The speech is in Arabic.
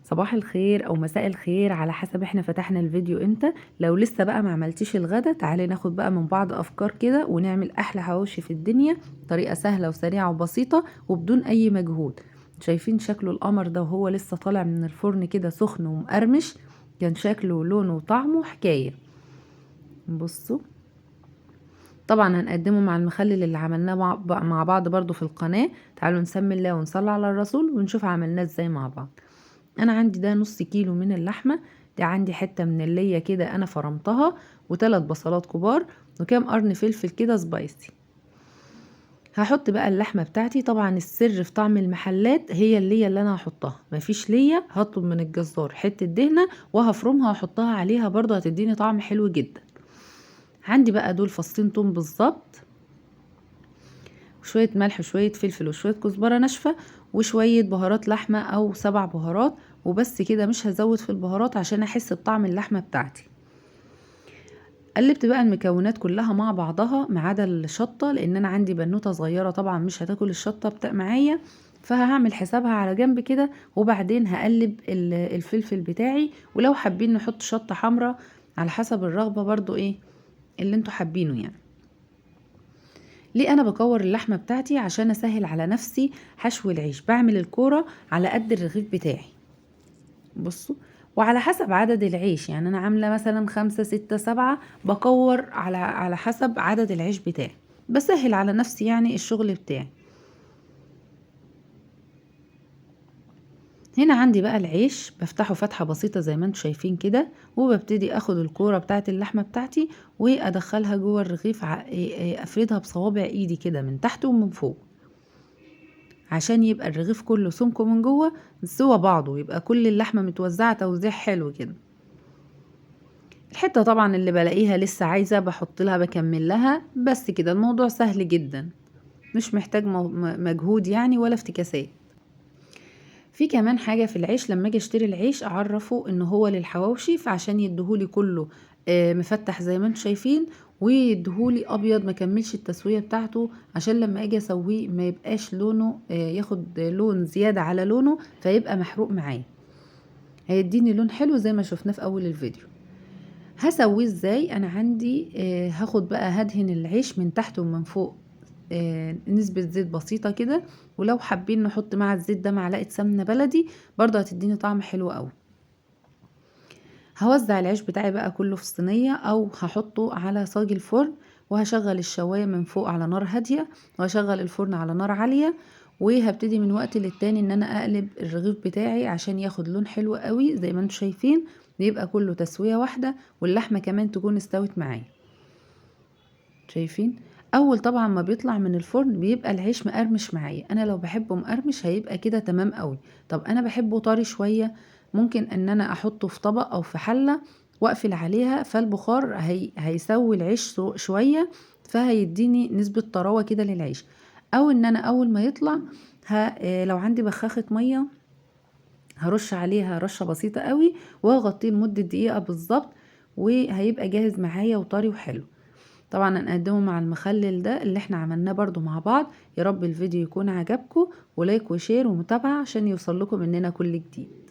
صباح الخير او مساء الخير على حسب احنا فتحنا الفيديو امتى. لو لسه بقى ما عملتيش الغدا، تعالي ناخد بقى من بعض افكار كده ونعمل احلى حواوشي في الدنيا. طريقة سهلة وسريعة وبسيطة وبدون اي مجهود. شايفين شكله القمر ده وهو لسه طالع من الفرن كده سخن ومقرمش؟ كان شكله ولونه وطعمه حكاية. بصوا، طبعا هنقدمه مع المخلل اللي عملناه مع بعض برضو في القناة. تعالوا نسمي الله ونصلي على الرسول ونشوف عملناه ازاي مع بعض. انا عندي ده نص كيلو من اللحمة، دي عندي حتة من اللية كده انا فرمتها، وثلاث بصلات كبار، وكام قرن فلفل كده سبايسي. هحط بقى اللحمة بتاعتي. طبعا السر في طعم المحلات هي اللية اللي انا هحطها، مفيش لية هطلب من الجزار حتة دهنة وهفرمها واحطها عليها، برضو هتديني طعم حلو جدا. عندي بقى دول فصين توم بالظبط، وشوية ملح وشوية فلفل وشوية كزبرة ناشفة، وشوية بهارات لحمة او 7 بهارات، وبس كده. مش هزود في البهارات عشان احس بطعم اللحمة بتاعتي. قلبت بقى المكونات كلها مع بعضها ما عدا الشطة، لان انا عندي بنوتة صغيرة طبعا مش هتاكل الشطة معايا، فهعمل حسابها على جنب كده. وبعدين هقلب الفلفل بتاعي، ولو حابين نحط شطة حمراء على حسب الرغبة برضو، ايه اللي انتوا حابينه يعني. ليه انا بكور اللحمه بتاعتي؟ عشان اسهل على نفسي حشو العيش. بعمل الكوره على قد الرغيف بتاعي، بصوا، وعلى حسب عدد العيش. يعني انا عامله مثلا 5 6 7، بكور على حسب عدد العيش بتاعي، بسهل على نفسي يعني الشغل بتاعي. هنا عندي بقى العيش بفتحه فتحة بسيطة زي ما انتم شايفين كده، وببتدي اخد الكورة بتاعت اللحمة بتاعتي وادخلها جوه الرغيف، افردها بصوابع ايدي كده من تحت ومن فوق، عشان يبقى الرغيف كله سمكه من جوه سوا بعضه، يبقى كل اللحمة متوزعة توزيع حلو كده. الحتة طبعا اللي بلاقيها لسه عايزة بحط لها بكمل لها، بس كده الموضوع سهل جدا، مش محتاج مجهود يعني ولا افتكاسات. في كمان حاجة في العيش، لما اجي اشتري العيش اعرفه ان هو للحواوشي، فعشان يديهولي كله مفتح زي ما انتم شايفين، ويديهولي ابيض ما كملش التسوية بتاعته، عشان لما اجي اسويه ما يبقاش لونه ياخد لون زيادة على لونه فيبقى محروق معايا، هيديني لون حلو زي ما شفناه في اول الفيديو. هسويه ازاي؟ انا عندي هاخد بقى هدهن العيش من تحت ومن فوق نسبة زيت بسيطة كده، ولو حابين نحط مع الزيت ده معلقة سمنة بلدي برضه هتديني طعم حلو قوي. هوزع العيش بتاعي بقى كله في الصينية او هحطه على صاج الفرن، وهشغل الشواية من فوق على نار هادية، وهشغل الفرن على نار عالية، وهبتدي من وقت للتاني ان انا اقلب الرغيف بتاعي عشان ياخد لون حلو قوي زي ما انتم شايفين، بيبقى كله تسوية واحدة، واللحمة كمان تكون استوت معايا. شايفين؟ اول طبعا ما بيطلع من الفرن بيبقى العيش مقرمش معايا، انا لو بحبه مقرمش هيبقى كده تمام قوي. طب انا بحبه طري شوية، ممكن ان انا احطه في طبق او في حلة واقفل عليها، فالبخار هيسوي العيش شوية، فهيديني نسبة طراوة كده للعيش. او ان انا اول ما يطلع لو عندي بخاخة مية هرش عليها رشة بسيطة قوي، واغطيه لمدة دقيقة بالظبط، وهيبقى جاهز معايا وطري وحلو. طبعا هنقدمه مع المخلل ده اللي احنا عملناه برضو مع بعض. يا رب الفيديو يكون عجبكم، ولايك وشير ومتابعة عشان يوصل لكم مننا كل جديد.